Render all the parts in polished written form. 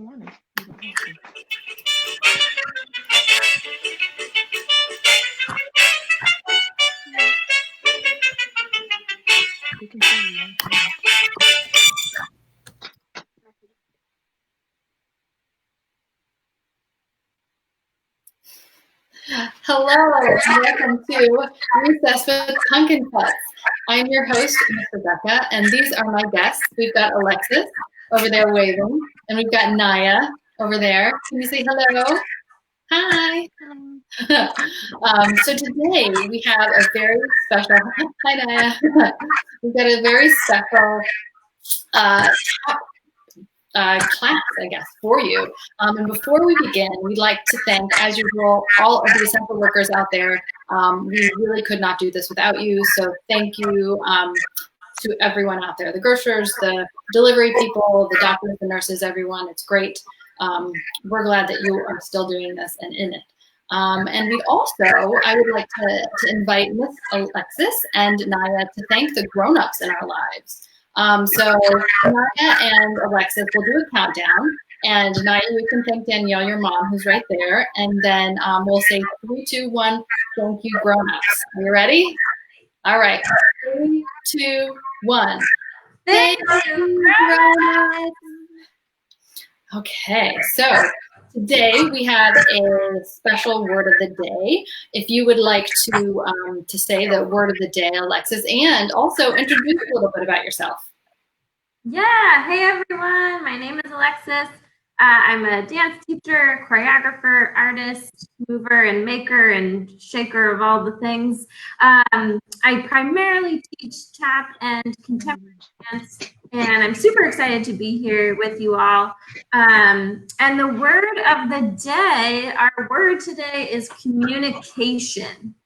want to. We can see you. Hello, and welcome to Recess with PunkinFutz. I'm your host, Miss Rebecca, and these are my guests. We've got Alexis over there waving, and we've got Naya over there. Can you say hello? Hi. So today we have a very special, hi Naya. We've got a very special class, I guess, for you. And before we begin, we'd like to thank, as usual, all of the essential workers out there. We really could not do this without you, so thank you to everyone out there, the grocers, the delivery people, the doctors, the nurses, everyone. It's great. We're glad that you are still doing this and in it. And we also, I would like to invite Miss Alexis and Naya to thank the grown-ups in our lives. So Naya and Alexis will do a countdown, and Naya, you can thank Danielle, your mom, who's right there, and then we'll say 3, 2, 1, thank you, grown-ups. Are you ready? All right, 3, 2, 1. Thank you, grown-ups. Okay, so today we have a special word of the day. If you would like to say the word of the day, Alexis, and also introduce a little bit about yourself. Yeah, hey everyone, my name is Alexis. I'm a dance teacher, choreographer, artist, mover, and maker, and shaker of all the things. I primarily teach tap and contemporary dance, and I'm super excited to be here with you all. And the word of the day, our word today is communication.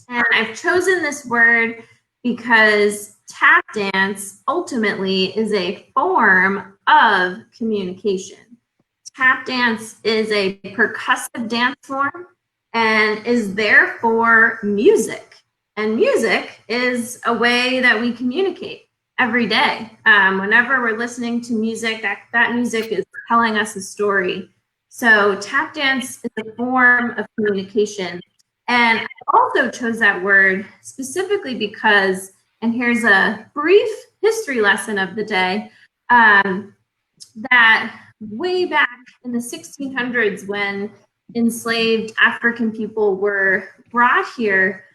And I've chosen this word because tap dance ultimately is a form of communication. Tap dance is a percussive dance form and is therefore music. And music is a way that we communicate every day. Whenever we're listening to music, that music is telling us a story. So tap dance is a form of communication. And I also chose that word specifically because, and here's a brief history lesson of the day, that way back in the 1600s when enslaved African people were brought here,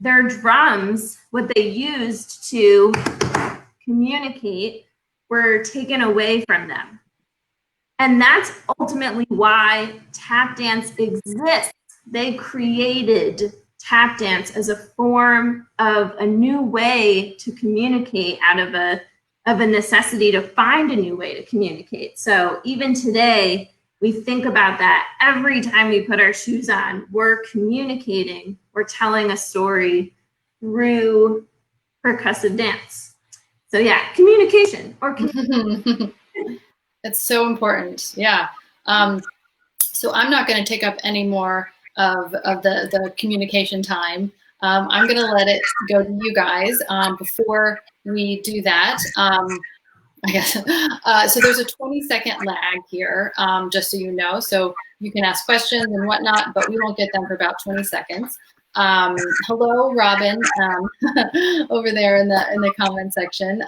their drums, what they used to communicate, were taken away from them. And that's ultimately why tap dance exists. They created tap dance as a form of a new way to communicate out of a necessity to find a new way to communicate. So even today, we think about that every time we put our shoes on. We're communicating, we're telling a story through percussive dance. So yeah, communication or communication. That's so important. Yeah. So I'm not going to take up any more of the communication time. I'm going to let it go to you guys. Before we do that, I guess, so there's a 20-second lag here, just so you know. So you can ask questions and whatnot, but we won't get them for about 20 seconds. Hello, Robin, over there in the comment section.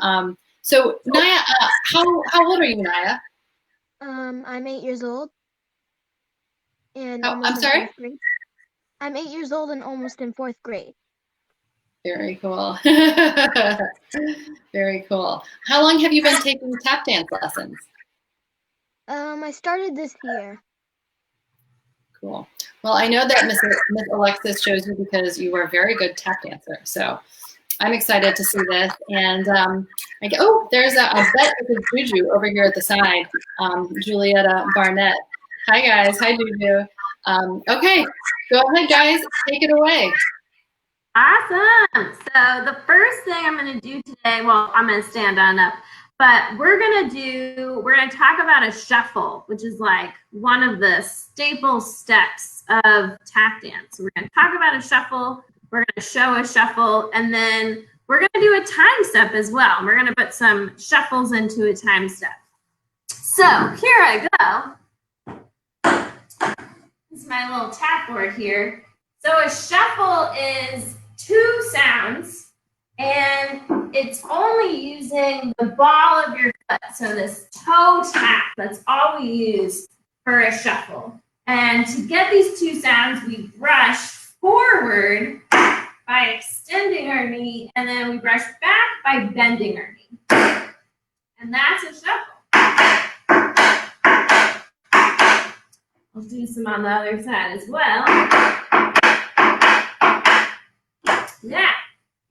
So Naya, how old are you, Naya? I'm 8 years old. And I'm sorry? I'm 8 years old and almost in 4th grade. Very cool. Very cool. How long have you been taking tap dance lessons? I started this year. Cool. Well, I know that Miss Alexis chose you because you were a very good tap dancer. So I'm excited to see this. And there's a bet with Juju over here at the side, Julietta Barnett. Hi, guys. Hi, Juju. Okay, go ahead, guys. Take it away. Awesome. So the first thing I'm going to do today, well, I'm going to stand on up, but we're going to talk about a shuffle, which is like one of the staple steps of tap dance. We're going to talk about a shuffle, we're going to show a shuffle, and then we're going to do a time step as well. We're going to put some shuffles into a time step. So here I go. This is my little tap board here. So a shuffle is 2 sounds, and it's only using the ball of your foot. So this toe tap, that's all we use for a shuffle. And to get these 2 sounds, we brush forward by extending our knee, and then we brush back by bending our knee. And that's a shuffle. I'll do some on the other side as well. Yeah.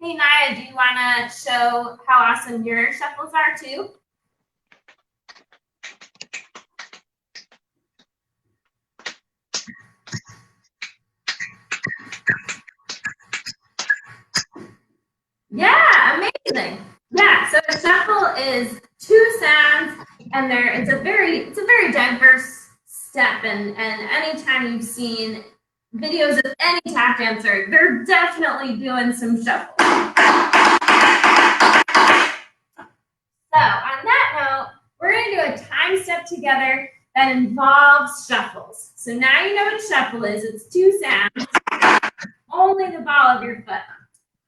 Hey, Naya, do you want to show how awesome your shuffles are too? Yeah, amazing. Yeah, so a shuffle is 2 sounds, and it's a very diverse step, and anytime you've seen videos of any tap dancer, they're definitely doing some shuffles. So on that note, we're going to do a time step together that involves shuffles. So now you know what shuffle is. It's 2 sounds, only the ball of your foot.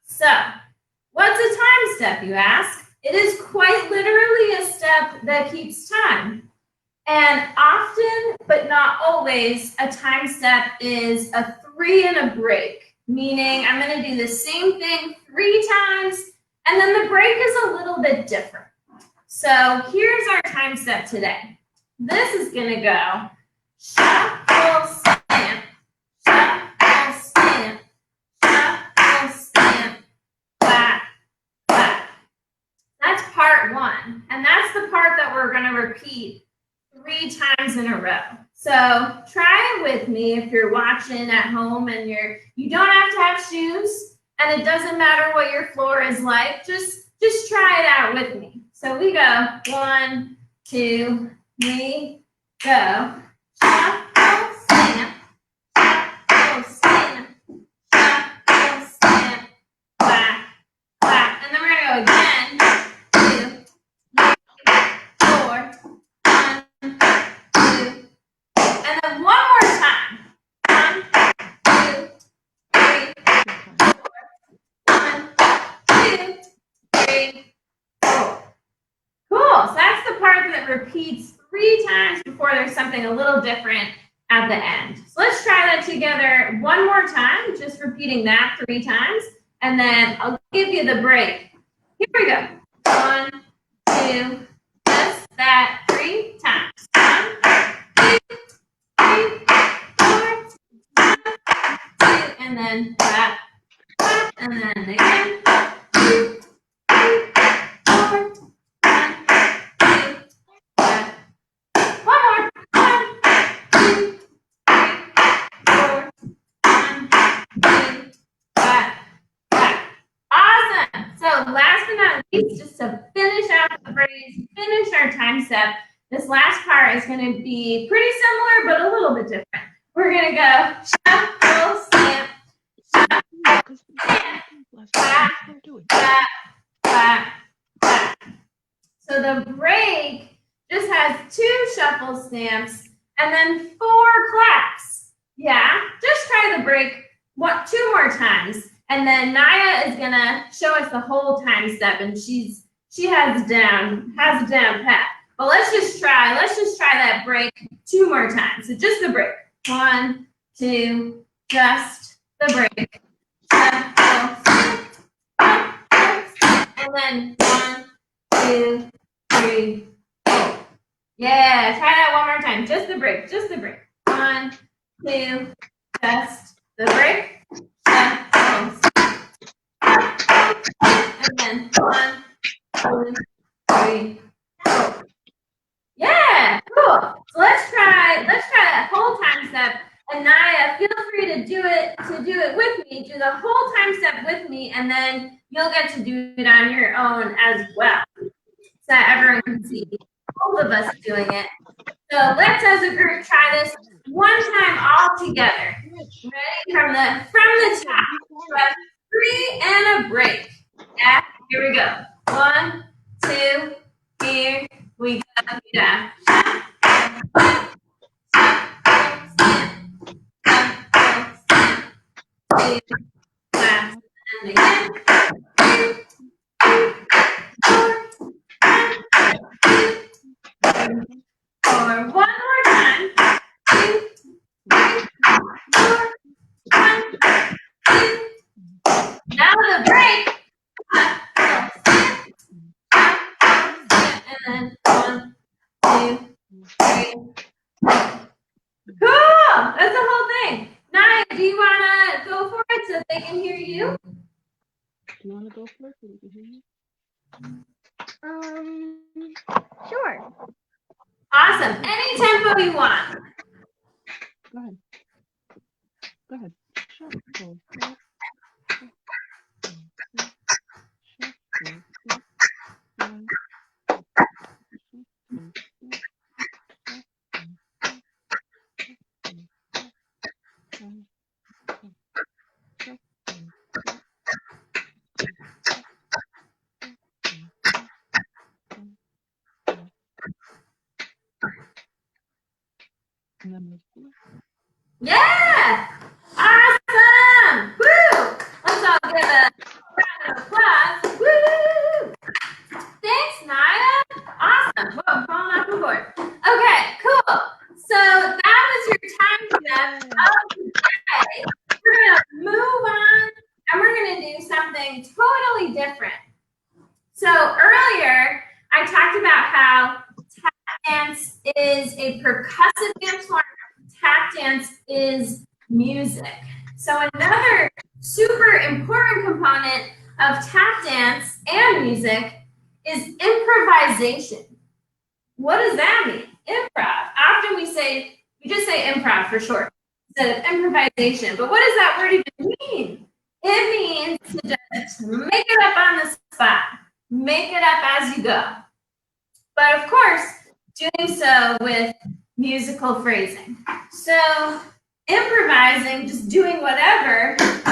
So what's a time step, you ask? It is quite literally a step that keeps time. And often, but not always, a time step is a 3 and a break, meaning I'm going to do the same thing 3 times, and then the break is a little bit different. So here's our time step today. This is going to go shuffle, stamp, shuffle, stamp, shuffle, stamp, clap, clap. That's part 1, and that's the part that we're going to repeat 3 times in a row. So try it with me if you're watching at home and you don't have to have shoes, and it doesn't matter what your floor is like. Just try it out with me. So we go 1, 2, 3, go. Shuffle, stamp, shuffle, stamp, shuffle, stamp, clap, clap. And then we're gonna go again. 2, 3, 4. 1, 2. And then one more time. 1, 2, 3, 4. 1, 2, 3, 4. Cool. So that's the part that repeats 3 times before there's something a little different at the end. So let's try that together one more time, just repeating that 3 times, and then I'll give you the break. Here we go. 1, 2, just that 3 times. 1, 2, 3, 4, 1, 2, and then clap, clap, and then again. 2, 3, 4, 1, 2, clap. One more. 1, 2, 3, 4, 1, 2, clap, clap. Awesome. So last but not least, just to finish out the phrase, finish our time step, this last part is going to be pretty similar, but a little bit different. We're going to go shuffle, stamp, shuffle, stamp, clap, clap, clap, clap. So the break just has 2 shuffle stamps and then 4 claps. Yeah, just try the break 2 more times. And then Naya is going to show us the whole time step, and she has it down pat. But let's just try that break 2 more times. So just the break. 1, 2, just the break. And then 1, 2, 3, 4. Yeah, try that one more time. Just the break, just the break. 1, 2, just the break. And then 1, 2, 3, 4. Yeah, cool. So let's try that whole time step. And Naya, feel free to do it with me. Do the whole time step with me, and then you'll get to do it on your own as well, so that everyone can see both of us doing it. So let's, as a group, try this one time all together. Ready? From the top. So 3 and a break. Yeah, here we go. 1, 2, here, we go, yeah. And again. Or one more time. 2, 3, 4, 1, 2. Now the break. And then 1, 2, 3. Cool. That's the whole thing. Naya, do you want to go for it so they can hear you? Do you want to go for it so we can hear you? Sure. Awesome. Any tempo you want. Go ahead. Go ahead. Shuffle. Yeah. Awesome. Woo. Let's all give a round of applause. Woo. Thanks, Naya. Awesome. Whoa, falling off the board. Okay, cool. So that was your time step of the day. We're going to move on and we're going to do something totally different. So earlier, I talked about how tap dance is a percussive dance form. Tap dance is music. So another super important component of tap dance and music is improvisation. What does that mean? Improv. Often we just say improv for short instead of improvisation. But what does that word even mean? It means to just make it up on the spot. Make it up as you go. But of course, doing so with musical phrasing. So improvising, just doing whatever, can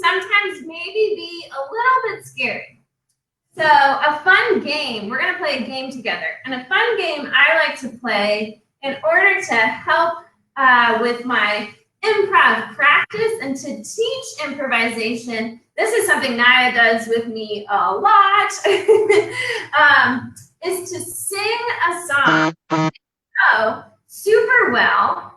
sometimes maybe be a little bit scary. So a fun game, we're going to play a game together. And a fun game I like to play in order to help with my improv practice and to teach improvisation. This is something Naya does with me a lot, is to sing a song super well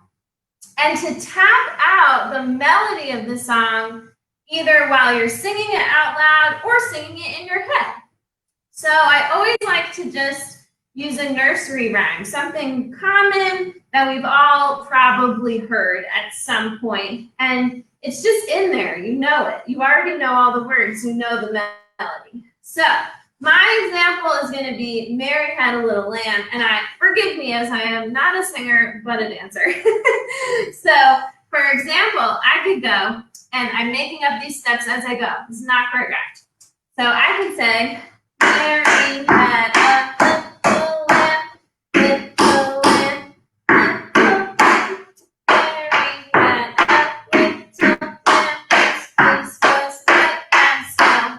and to tap out the melody of the song either while you're singing it out loud or singing it in your head. So I always like to just use a nursery rhyme, something common that we've all probably heard at some point. And it's just in there, you know it. You already know all the words, you know the melody. So my example is going to be Mary Had a Little Lamb, and forgive me as I am not a singer, but a dancer. So for example, I could go, and I'm making up these steps as I go. This is not correct. So I could say, Mary had a little lamb, little lamb, little lamb. Mary had a little lamb, whose was white as snow.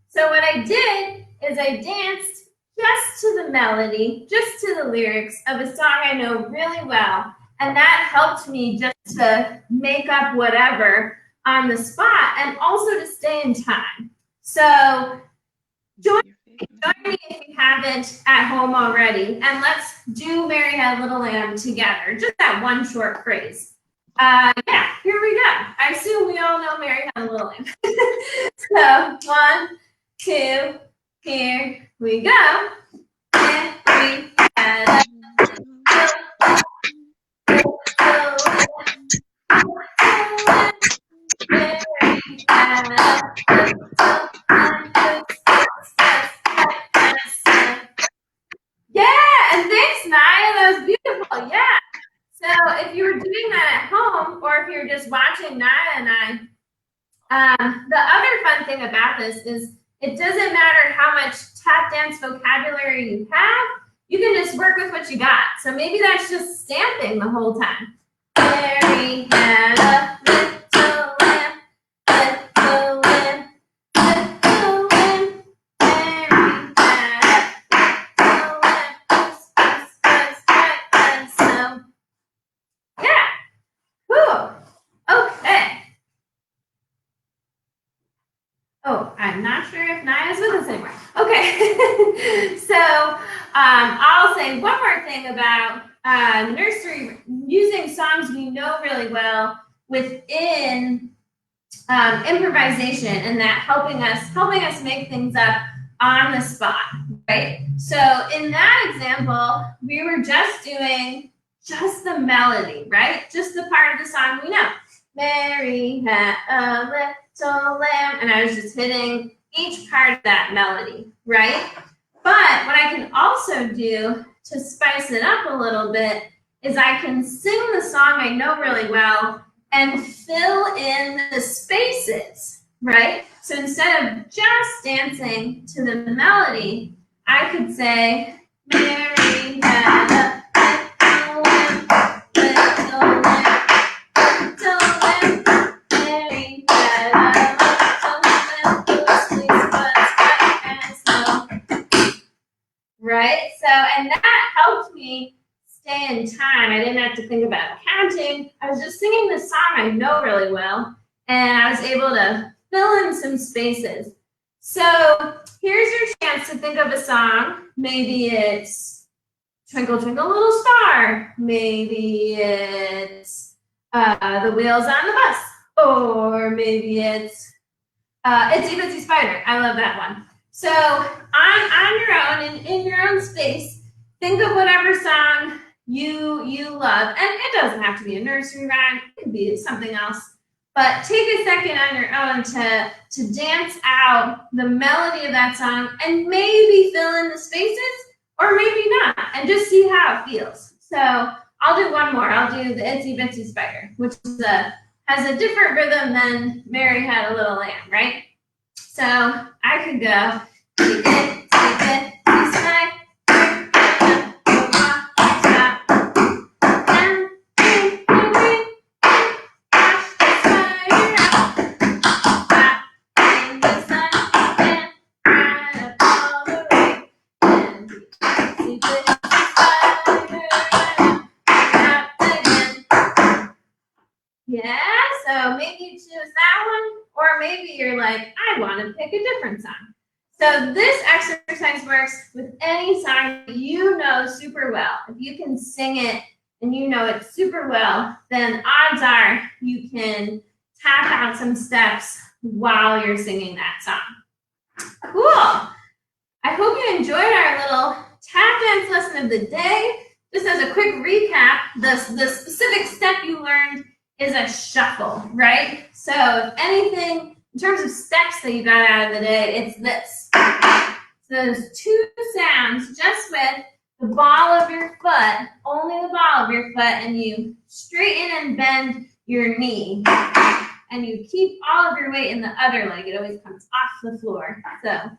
So what I did is I danced just to the melody, just to the lyrics of a song I know really well. And that helped me just to make up whatever on the spot and also to stay in time. So join me if you haven't at home already, and let's do Mary Had a Little Lamb together, just that one short phrase. Yeah, here we go. I assume we all know Mary Had a Little Lamb. So 1, 2, here we go. Mary had a yeah, and thanks, Naya. That was beautiful. Yeah. So if you were doing that at home, or if you're just watching Naya and I, the other fun thing about this is it doesn't matter how much tap dance vocabulary you have. You can just work with what you got. So maybe that's just stamping the whole time. Mary had a little lamb, little lamb, little lamb. Mary I'll say one more thing about nursery, using songs we know really well within improvisation, and that helping us make things up on the spot, right? So in that example, we were just doing just the melody, right? Just the part of the song we know. Mary had a little lamb, and I was just hitting each part of that melody, right? But what I can also do to spice it up a little bit is I can sing the song I know really well and fill in the spaces, right? So instead of just dancing to the melody, I could say, Mary had a little lamb, little lamb, little lamb. Mary had a little lamb, whose fleece was white and snow. Right? So, and that helped me stay in time. I didn't have to think about counting. I was just singing the song I know really well, and I was able to fill in some spaces. So here's your chance to think of a song. Maybe it's Twinkle, Twinkle, Little Star. Maybe it's The Wheels on the Bus. Or maybe it's Itsy Bitsy Spider. I love that one. So on your own, in your own space, think of whatever song you love. And it doesn't have to be a nursery rhyme. It could be something else. But take a second on your own to dance out the melody of that song and maybe fill in the spaces or maybe not, and just see how it feels. So I'll do one more. I'll do the Itsy Bitsy Spider, which is has a different rhythm than Mary Had a Little Lamb, right? So I could go, take it, this night, yeah, so maybe you choose that one, or maybe you're like, I want to pick a different song. So this exercise works with any song that you know super well. If you can sing it and you know it super well, then odds are you can tap out some steps while you're singing that song. Cool. I hope you enjoyed our little tap dance lesson of the day. Just as a quick recap, the specific step you learned is a shuffle, right? So if anything, in terms of steps that you got out of the day, it's this. So there's two sounds just with the ball of your foot, only the ball of your foot, and you straighten and bend your knee. And you keep all of your weight in the other leg. It always comes off the floor. So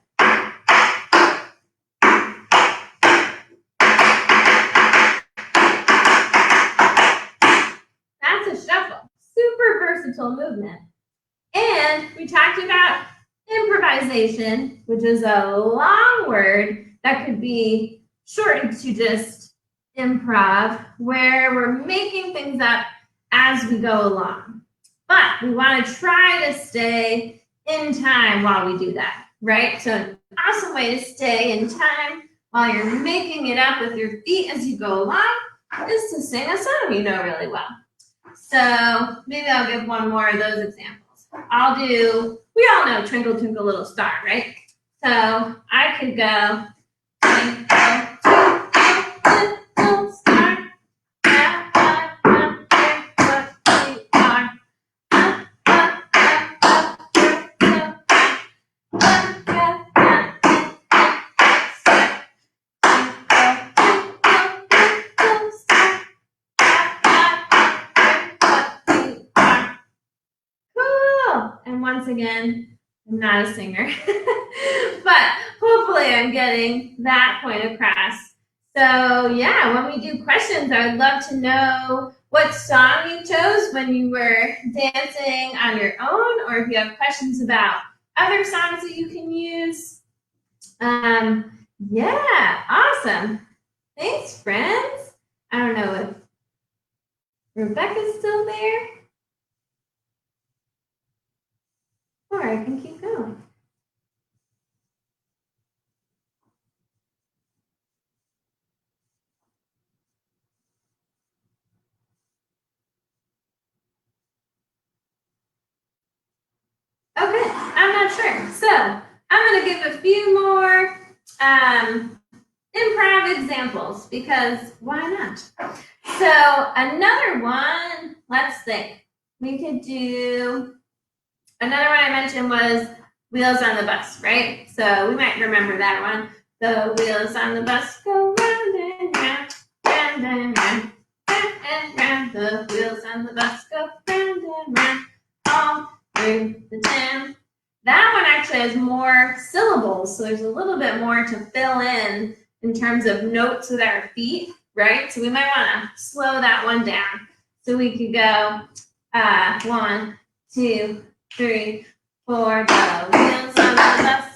that's a shuffle. Super versatile movement. And we talked about improvisation, which is a long word that could be shortened to just improv, where we're making things up as we go along. But we want to try to stay in time while we do that, right? So an awesome way to stay in time while you're making it up with your feet as you go along is to sing a song you know really well. So maybe I'll give one more of those examples. I'll do, we all know Twinkle, Twinkle, Little Star, right? So I could go, Twinkle, Twinkle, Little Star, how I wonder what you are. Up, up, up, up, so high. Look at that little star. Twinkle, Twinkle, Little Star, how I wonder what you are. Cool. And once again, I'm not a singer, but hopefully I'm getting that point across. So yeah, when we do questions, I would love to know what song you chose when you were dancing on your own, or if you have questions about other songs that you can use. Yeah, awesome. Thanks, friends. I don't know if Rebecca's still there. Or I can keep going. I'm not sure. So I'm going to give a few more improv examples because why not? So another one, let's think. We could do, another one I mentioned was Wheels on the Bus, right? So we might remember that one. The wheels on the bus go round and round, round and round, round and round. The wheels on the bus go round and round, all through the town. That one actually has more syllables, so there's a little bit more to fill in terms of notes with our feet, right? So we might want to slow that one down. So we could go 1, 2, 3, 4. The wheels on the bus.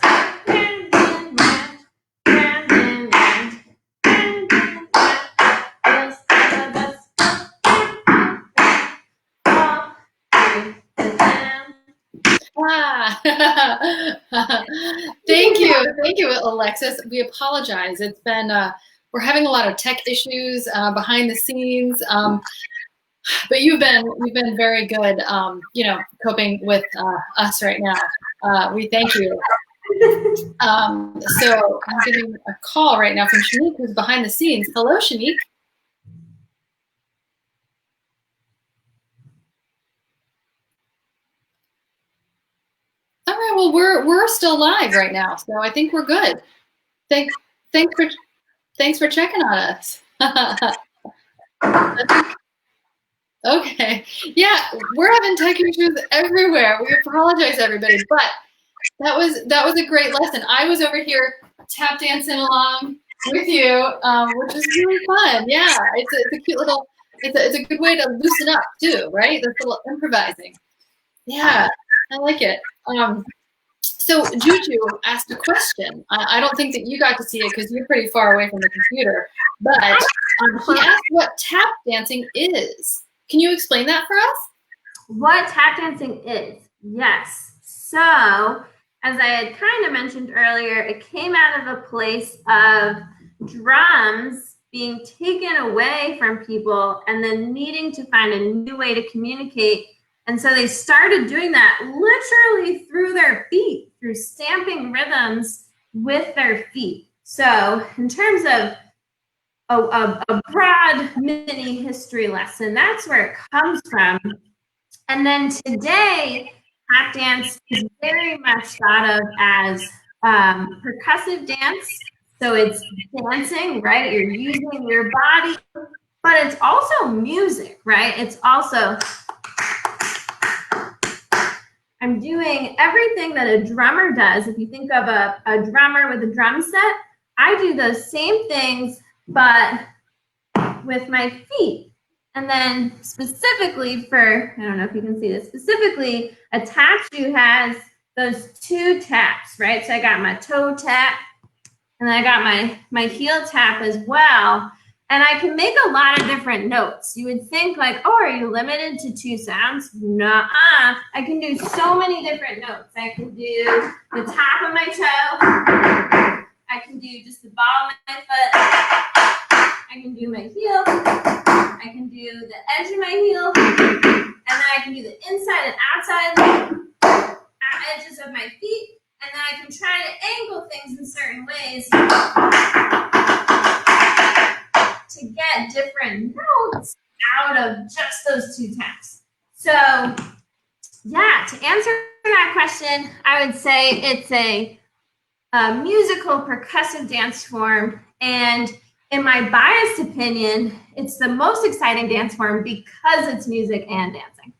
Thank you, Alexis. We apologize. It's been we're having a lot of tech issues behind the scenes, but you've been very good, coping with us right now. We thank you. So I'm getting a call right now from Shanique, who's behind the scenes. Hello, Shanique. All right, well, we're still live right now, so I think we're good. Thanks for checking on us. Okay, yeah, we're having tech issues everywhere. We apologize, everybody, but that was a great lesson. I was over here tap dancing along with you, which is really fun. Yeah, it's a cute little. It's a good way to loosen up too, right? This little improvising. Yeah, I like it. So Juju asked a question. I don't think that you got to see it because you're pretty far away from the computer, but he asked what tap dancing is. Can you explain that for us? What tap dancing is? Yes. So, as I had kind of mentioned earlier, it came out of a place of drums being taken away from people and then needing to find a new way to communicate. And so they started doing that literally through their feet, through stamping rhythms with their feet. So in terms of a broad mini history lesson, that's where it comes from. And then today, tap dance is very much thought of as percussive dance. So it's dancing, right? You're using your body, but it's also music, right? It's also, I'm doing everything that a drummer does. If you think of a drummer with a drum set, I do those same things, but with my feet. And then specifically for, I don't know if you can see this, specifically a tap shoe has those 2 taps, right? So I got my toe tap and I got my heel tap as well. And I can make a lot of different notes. You would think like, oh, are you limited to 2 sounds? Nuh-uh. I can do so many different notes. I can do the top of my toe. I can do just the ball of my foot. I can do my heel. I can do the edge of my heel. And then I can do the inside and outside edges of my feet. And then I can try to angle things in certain ways to get different notes out of just those 2 taps. So yeah, to answer that question, I would say it's a musical percussive dance form. And in my biased opinion, it's the most exciting dance form because it's music and dancing.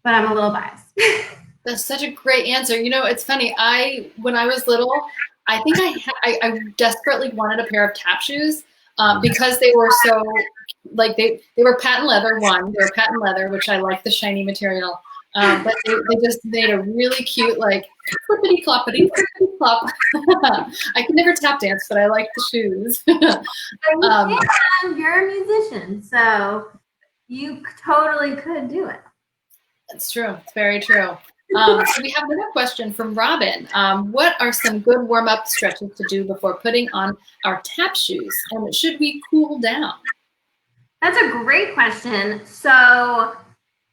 But I'm a little biased. That's such a great answer. You know, it's funny. When I was little, I think I desperately wanted a pair of tap shoes because they were so, like, they were patent leather. One, they were patent leather, which I like the shiny material. But they just made a really cute, like, flippity cloppity clop. I can never tap dance, but I like the shoes. You're a musician, so you totally could do it. That's true. It's very true. So we have another question from Robin. What are some good warm-up stretches to do before putting on our tap shoes? And should we cool down? That's a great question. So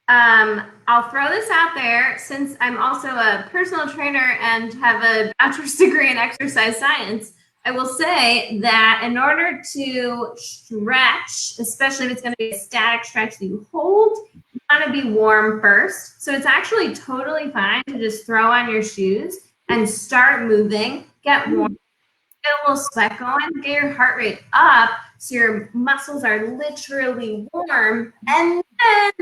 I'll throw this out there since I'm also a personal trainer and have a bachelor's degree in exercise science. I will say that in order to stretch, especially if it's going to be a static stretch that you hold, you want to be warm first. So it's actually totally fine to just throw on your shoes and start moving, get warm, get a little sweat going, get your heart rate up so your muscles are literally warm, and then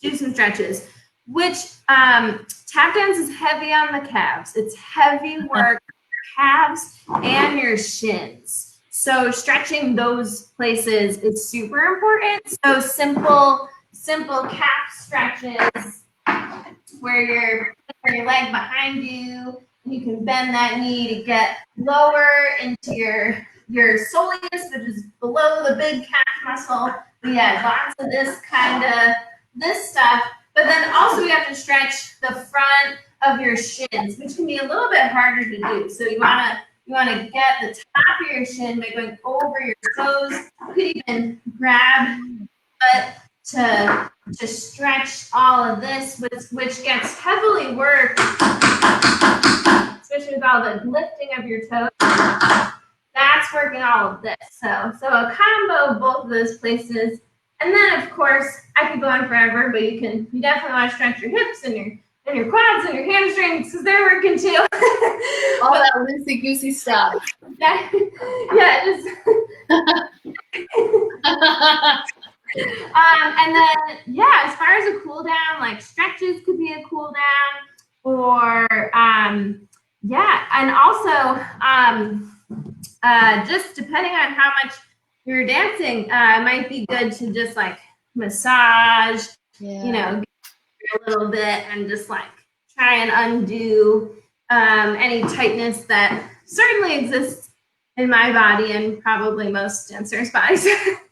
do some stretches, which tap dance is heavy on the calves. It's heavy work, calves and your shins. So stretching those places is super important. So simple calf stretches where you're putting your leg behind you. You can bend that knee to get lower into your soleus, which is below the big calf muscle. We have lots of this stuff, but then also we have to stretch the front of your shins, which can be a little bit harder to do. So you wanna get the top of your shin by going over your toes. You could even grab butt to stretch all of this, which gets heavily worked, especially with all the lifting of your toes. That's working all of this. So a combo of both of those places. And then, of course, I could go on forever, but you definitely want to stretch your hips and your quads and your hamstrings because they're working too. All that loosey-goosey stuff. Yeah, just and then, yeah, as far as a cool down, like stretches could be a cool down, or yeah, and also just depending on how much you're dancing, it might be good to just like massage, you know, a little bit and just like try and undo any tightness that certainly exists in my body and probably most dancers' bodies.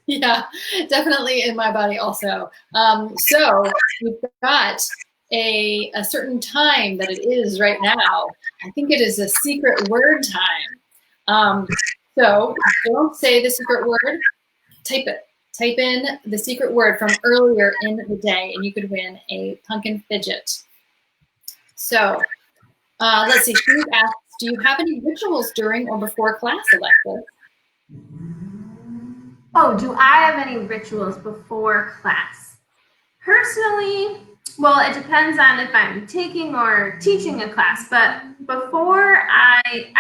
Yeah, definitely in my body also. So we've got a certain time that it is right now. I think it is a secret word time. So don't say the secret word, type it. Type in the secret word from earlier in the day and you could win a pumpkin fidget. So let's see, Steve asks, do you have any rituals during or before class, Alexis? Oh, do I have any rituals before class? Personally, well, it depends on if I'm taking or teaching a class, but before either,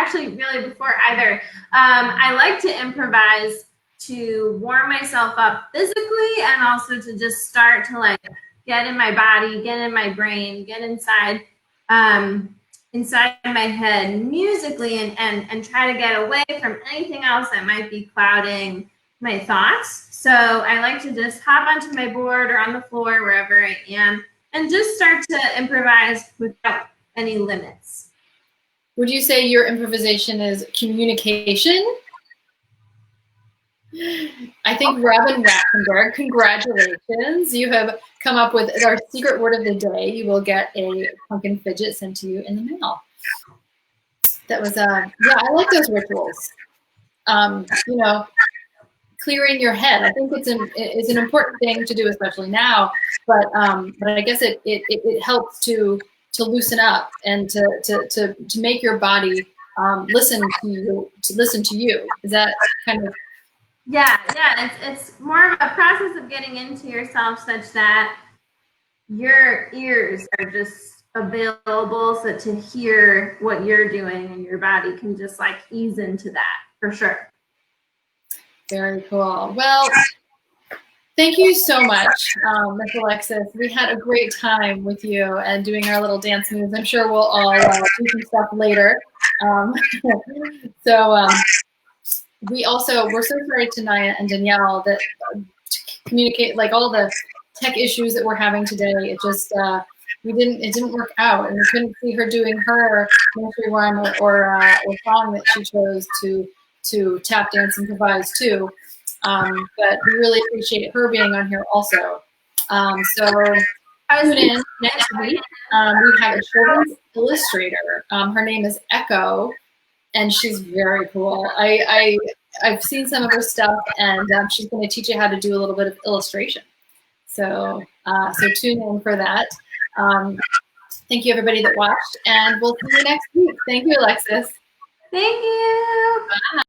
I like to improvise to warm myself up physically and also to just start to like get in my body, get in my brain, get inside my head musically and try to get away from anything else that might be clouding my thoughts. So I like to just hop onto my board or on the floor, wherever I am, and just start to improvise without any limits. Would you say your improvisation is communication? I think Robin Ratzenberg, congratulations. You have come up with our secret word of the day. You will get a pumpkin fidget sent to you in the mail. That was, yeah, I like those rituals. You know, clearing your head. I think it's an important thing to do, especially now. But I guess it helps to loosen up and to make your body listen to you. Is that kind of? Yeah. It's more of a process of getting into yourself such that your ears are just available so to hear what you're doing and your body can just like ease into that for sure. Very cool. Well, thank you so much, Ms. Alexis. We had a great time with you and doing our little dance moves. I'm sure we'll all do some stuff later. We're so sorry to Naya and Danielle that to communicate like all the tech issues that we're having today. It just it didn't work out, and we couldn't see her doing her nursery rhyme or song that she chose to tap dance and improvise too. But we really appreciate her being on here also. So tune in next week. We have a children's illustrator. Her name is Echo, and she's very cool. I've seen some of her stuff, and she's going to teach you how to do a little bit of illustration. So, so tune in for that. Thank you, everybody that watched, and we'll see you next week. Thank you, Alexis. Thank you. Bye.